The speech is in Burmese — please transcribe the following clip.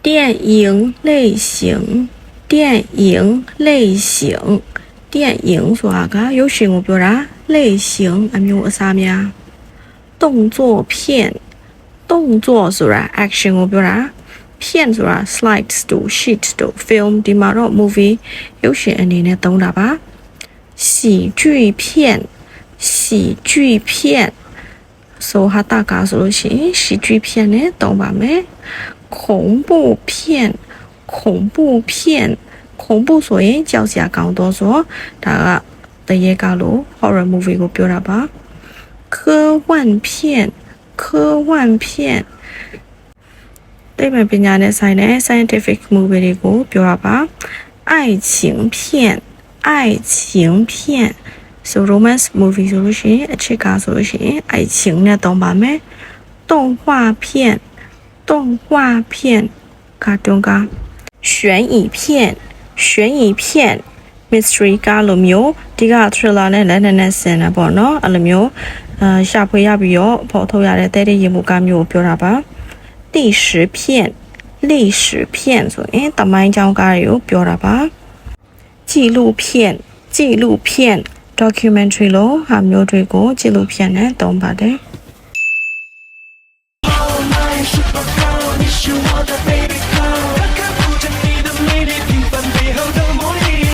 电影类型电影类型电影ဆိုတာကရုပ်ရှင်ကိုပြောတာ类型အမျိုးအစားများ动作片动作ဆိုတာ action ကိုပြောတာ片ဆိုတာ slides တို့ sheet တို့ film ဒီမှာတော့ movie ရုပ်ရှင်အနေနဲ့သုံးတာပါ喜剧片喜剧片ဆိုဟာတာကာဆိုလို့ရှိရင်喜剧片နဲ့သုံးပါမယ်恐怖片恐怖片恐怖ဆိုရင်ကြောက်စရာကောင်းတော့ဆိုဒါကတရေကလို့ horror movie ကိုပြောတာပါ科幻片科幻片သိပ္ပံပညာနဲ့ဆိုင်တဲ့ scientific movie တွေကိုပြောတာပါ爱情片爱情片ဆို romance movie ဆိုလို့ရှိရင်အချစ်ကားဆိုလို့ရှိရင်爱情နဲ့သုံးပါမယ်动画片动画片卡通ကား悬疑片悬疑片 mystery ကားလိုမျိုးဒီက thriller နဲ့လက်နက်ဆင်တာပေါ့နော်အဲ့လိုမျိုးရှာဖွေရပြီးတော့ပေါ်ထုတ်ရတဲ့တဲ့တဲ့ရေမှုကားမျိုးကိုပြောတာပါ历史片历史片ဆိုရင်တမိုင်းကြောင်းကားတွေကိုပြောတာပါ纪录片纪录片 documentary လို့ဟာမျိုးတွေကို纪录片နဲ့သုံးပါတယ်你是我的飞